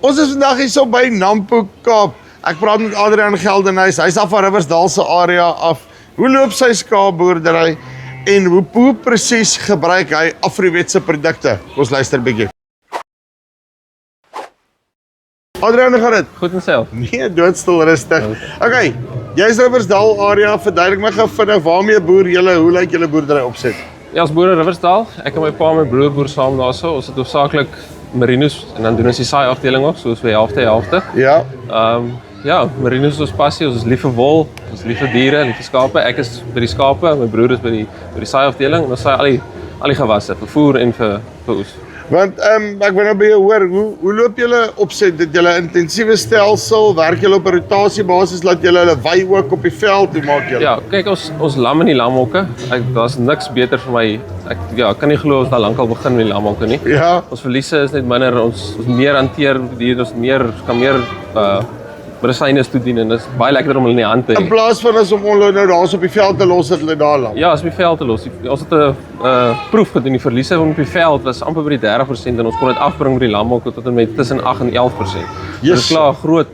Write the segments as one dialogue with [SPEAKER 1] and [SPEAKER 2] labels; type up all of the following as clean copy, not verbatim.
[SPEAKER 1] Ons is vandag hier so by Nampo, Kaap. Ek praat met Adrian Geldenhuys. Hy's af van Riversdal se area af. Hoe loop sy skaapboerdery en hoe presies gebruik hy Afriwet se produkte? Ons luister 'n bietjie. Adrian, hoe gaan dit?
[SPEAKER 2] Goed en self.
[SPEAKER 1] Nee, doodstil rustig. Okay, jy's Riversdal area. Verduidelik my gou vinnig waarmee boer julle, hoe lyk julle boerdery opset?
[SPEAKER 2] Ja, ons boer in Riversdal. Ek en my pa en my broer boer saam daarso. Ons het hoofsaaklik merinos en dan doen ons die saai afdeling ook, soos vir helfte.
[SPEAKER 1] Ja.
[SPEAKER 2] Ja, merinos is ons passie. Ons is lief vir wol, ons is lief vir diere, lief vir skape. Ek is by die skape, my broer is by die saai afdeling en ons saai al die gewasse vir voer en vir oes.
[SPEAKER 1] Want ek wil nou by jou hoor, hoe loop julle opset? Dit julle intensiewe stelsel, werk julle op 'n rotasiebasis, laat julle hulle wy ook op die veld, hoe maak julle?
[SPEAKER 2] Ja, kyk ons lam in die lamhokke. Daar's niks beter vir my. Ek kan nie glo ons daar lankal begin met die lamhokke nie.
[SPEAKER 1] Ja.
[SPEAKER 2] Ons verliese is net minder, ons meer hanteer die ons kan meer medisyne toedien en dit is baie lekkerder om hulle in die hand te hê.
[SPEAKER 1] In plaas van as om hulle nou daar op die veld te los, het hulle daar lam.
[SPEAKER 2] Ja, as op die veld te los. Ons het 'n proef gedoen, die verliese op die veld was amper by die 30% en ons kon dit afbring met die lamhokke tot en met tussen 8 en 11%. Dit is klaar groot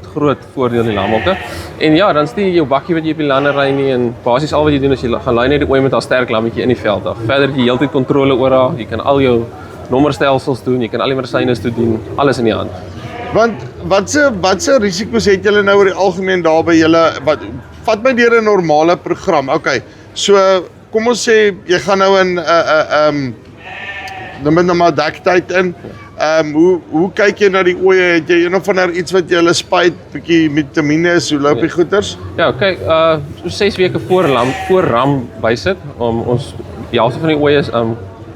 [SPEAKER 2] voordeel in die lamhokke. En ja, dan is nie jou bakkie wat jy op die lande ry nie en basies al wat jy doen is jy gaan lei net die ooi met 'n sterk lammetjie in die veld af. Verder jy heeltyd kontrole oor haar, jy kan al jou nommerstelsels doen, jy kan al die medisyne toedien, alles in die hand.
[SPEAKER 1] Want wat se risiko's het julle nou oor die algemeen daar by julle? Vat my deur 'n normale program. Okay. So kom ons sê jy gaan nou in dan met nou maar dektyd in. Hoe kyk jy na die ooe? Het jy een of ander iets wat jy hulle spuit, bietjie vitamiene, hoe loop die goeters?
[SPEAKER 2] Ja, kyk, so 6 weke voor ram bysit. Ons die helfte van die ooe is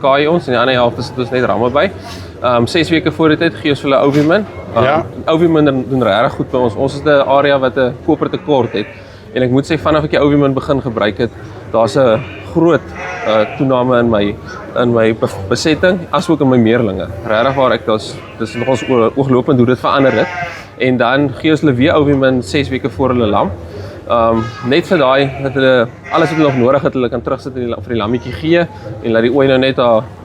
[SPEAKER 2] kaai ons en die ander helfte sit ons net ramme by. 6 weke voor die tyd gee ons hulle Ovimin.
[SPEAKER 1] Ja.
[SPEAKER 2] Ovimin doen regtig goed by ons. Ons is 'n area wat 'n kopertekort het. En ek moet sê vanaf ek die Ovimin begin gebruik het, daar's 'n groot toename in my besetting asook in my meerlinge. Regtig waar dis nogals ooglopend hoe dit verander het. En dan gee ons hulle weer Ovimin 6 weke voor hulle lam. Net vir daai dat hulle alles wat hulle nog nodig het, hulle kan terugsit vir die lammetjie gee en laat die ooi nou net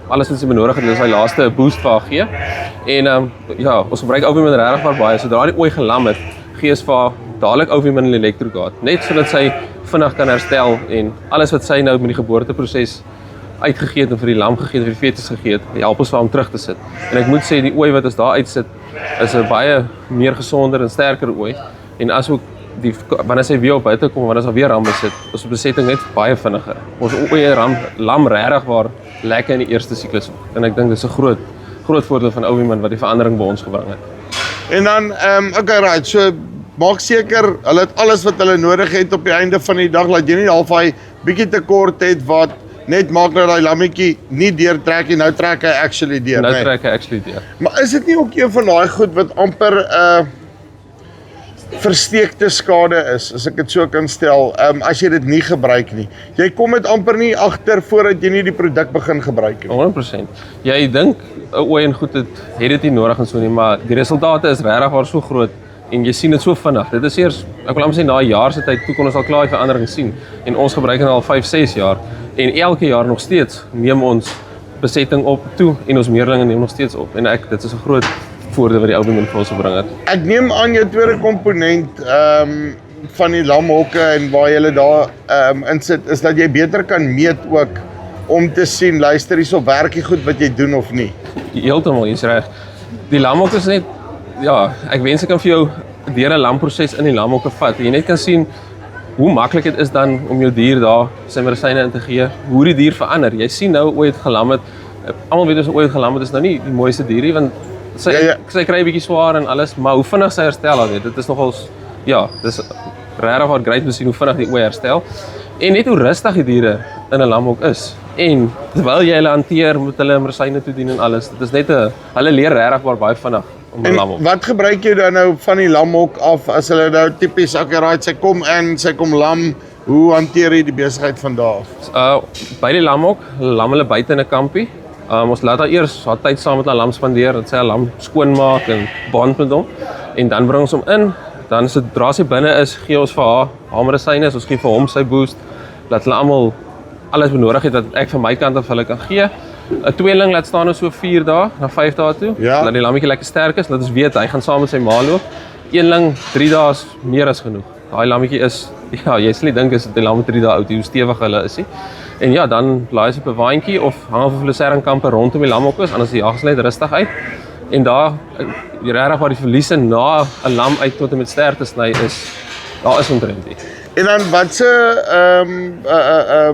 [SPEAKER 2] alles wat sy benodig het, hulle sy laaste boost vir haar gee. En ja, ons gebruik Ovimin regtig maar baie. Sodra die ooi gelam het, gee ons vir haar dadelik Ovimin elektrogaat, net sodat sy vinnig kan herstel en alles wat sy nou met die geboorteproses uitgegee het en vir die lam gegee het, vir die fetus gegee het, help ons vir hom terug te sit. En ek moet sê die ooi wat ons daar uitsit is 'n baie meer gesonder en sterker ooi. En asook wanneer sy weer op buite kom, wanneer sy weer ram besit, ons besetting net baie vinniger. Ons ooi lam regtig waar lekker in die eerste siklus. En ek dink dis 'n groot voordeel van Ovimin wat die verandering by ons gebring het.
[SPEAKER 1] En dan okay, right, so maak seker hulle het alles wat hulle nodig het op die einde van die dag, laat jy nie half hy bietjie tekort het wat net maak dat daai lammetjie nie deurtrek en nou trek hy actually deur.
[SPEAKER 2] Nou trek hy actually deur.
[SPEAKER 1] Maar is dit nie ook een van daai goed wat amper versteekte skade is, as ek dit so kan stel, as jy dit nie gebruik nie. Jy kom dit amper nie agter voordat jy nie die produk begin gebruik nie.
[SPEAKER 2] 100%. Jy dink 'n ooi en goed het dit nie nodig en so nie, maar die resultate is regtig waar so groot en jy sien dit so vinnig. Dit is eers, ek wil amper sê na 'n jaar se tyd toe kon ons al klaar die verandering sien en ons gebruik dit al 5-6 jaar en elke jaar nog steeds neem ons besetting op toe en ons meerlinge neem nog steeds op en dit is 'n groot voordeel wat die Ovimin vir ons gebring het.
[SPEAKER 1] Ek neem aan jou tweede komponent van die lamhokke en waar jy daar insit is dat jy beter kan meet ook om te sien, luister hierso, werk die goed wat jy doen of nie.
[SPEAKER 2] Heeltemal, jy's reg. Die lamhokke is net ja, ek wens ek kan vir jou deur 'n lamproses in die lamhokke vat. Jy net kan sien hoe maklik dit is dan om jou dier daar sy medisyne in te gee, hoe die dier verander. Jy sien nou ooit gelam het. Almal weet ons ooit gelam het is nou nie die mooiste dierie want sy kry 'n bietjie swaar en alles, maar hoe vinnig sy herstel al dit is nogals ja, dis regtig wat great om te sien hoe vinnig die ooi herstel. En net hoe rustig die diere in 'n lamhok is. En terwyl jy hulle hanteer met hulle medisyne toedien en alles, dit is net hulle leer regtig baie vinnig om 'n lamhok.
[SPEAKER 1] Wat gebruik jy dan nou van die lamhok af as hulle nou tipies akuraat sy kom lam, hoe hanteer jy die besigheid van daar af?
[SPEAKER 2] By die lamhok, lam hulle buite in 'n kampie. Ons laat haar eers haar tyd saam met haar lam spandeer, dat sy haar lam skoonmaak en bond met hom. En dan bring ons hom in. Dan sodra sy binne is, gee ons vir haar medisyne, ons gee vir hom sy boost, dat hulle almal alles benodig het wat ek van my kant af hulle kan gee. 'n tweeling laat staan ons so 4 dae, na 5 dae toe.
[SPEAKER 1] Ja.
[SPEAKER 2] Dat die lammetjie lekker sterk is, dat ons weet hy gaan saam met sy ma loop. Eenling 3 dae is meer as genoeg. Daai lammetjie is, ja, jy sal nie dink as die lam 3 dae oud, hoe stewig hulle is nie. En ja, dan laai ons op 'n waantjie of hang op 'n fluoseringkampe rondom die lamhokkes, anders die jaag net rustig uit. En daar, regtig waar die verliese na 'n lam uit tot en met ster te sny is, daar is omtrent nie.
[SPEAKER 1] En dan watse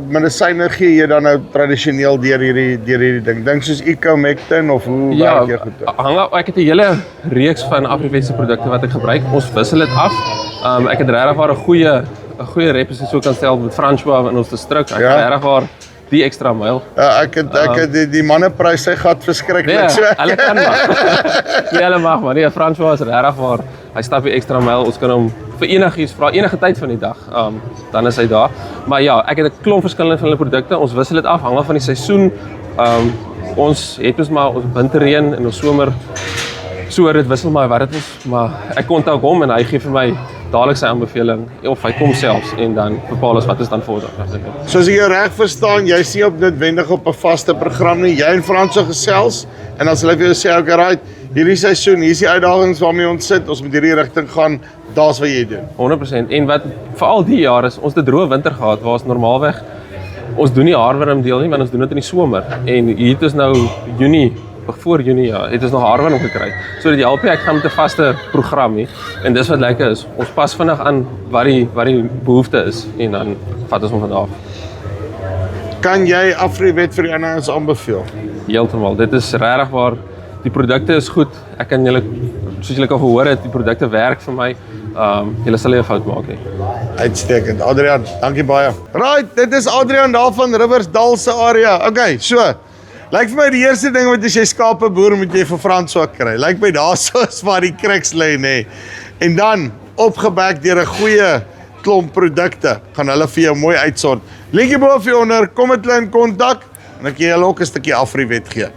[SPEAKER 1] medisyne gee jy dan nou tradisioneel deur hierdie ding? Dink soos Icomectin of hoe werk jy goed?
[SPEAKER 2] Ek het 'n hele reeks van Afriwetse produkte wat ek gebruik. Ons wissel dit af. Ek het regtig waar 'n goeie rep as jy so kan stel met François in ons distrik. Ek het regtig waar die ekstra myl.
[SPEAKER 1] Ja, ek het die manne prys sy gat verskriklik
[SPEAKER 2] Nee,
[SPEAKER 1] so.
[SPEAKER 2] hulle kan mag. Nee, hulle mag maar. Nee, François is regtig waar. Hy stap die ekstra myl. Ons kan hom vir enigiets vra, enige tyd van die dag. Dan is hy daar. Maar ja, ek het 'n klomp verskillende van hulle produkte. Ons wissel dit af hang van die seisoen. Ons het ons maar ons winterreën en ons somer so dit wissel maar wat dit is, maar ek kontak hom en hy gee vir my dadelik sy aanbeveling of hy kom selfs en dan bepaal ons wat is dan volgende.
[SPEAKER 1] So as ek jou reg verstaan, jy's nie op noodwendig op 'n vaste program nie. Jy en Frans so gesels en as hulle vir jou sê, okay, right, hierdie seisoen, hier's die uitdagings waarmee ons sit, ons moet hierdie rigting gaan, daar's wat jy doen.
[SPEAKER 2] 100% en wat veral die jaar is, ons het 'n droë winter gehad waar ons normaalweg ons doen nie haarworm deel nie, want ons doen dit in die somer en hier het ons nou Junie voor Junie ja, het ons nog haarworm gekry. So dit help nie ek gaan met 'n vaste program nie. En dis wat lekker is. Ons pas vinnig aan wat die behoefte is en dan vat ons hom van daar af.
[SPEAKER 1] Kan jy Afriwet vir die ander ons aanbeveel?
[SPEAKER 2] Heeltemal. Dit is regtig waar die produkte is goed. Ek kan julle soos julle kan gehoor het, die produkte werk vir my. Julle sal nie 'n fout maak nie.
[SPEAKER 1] Uitstekend. Adrian, dankie baie. Right, dit is Adrian daar van Riversdal se area. Okay, so lyk vir my die eerste ding wat as jy skape boer moet jy vir François kry. Lyk my daar soos waar die kruks lê nê. En dan opgebak deur 'n goeie klomp produkte gaan hulle vir jou mooi uitsort. Linkjie bo of onder, kom met hulle in kontak en ek gee julle ook 'n stukkie Afriwet gee.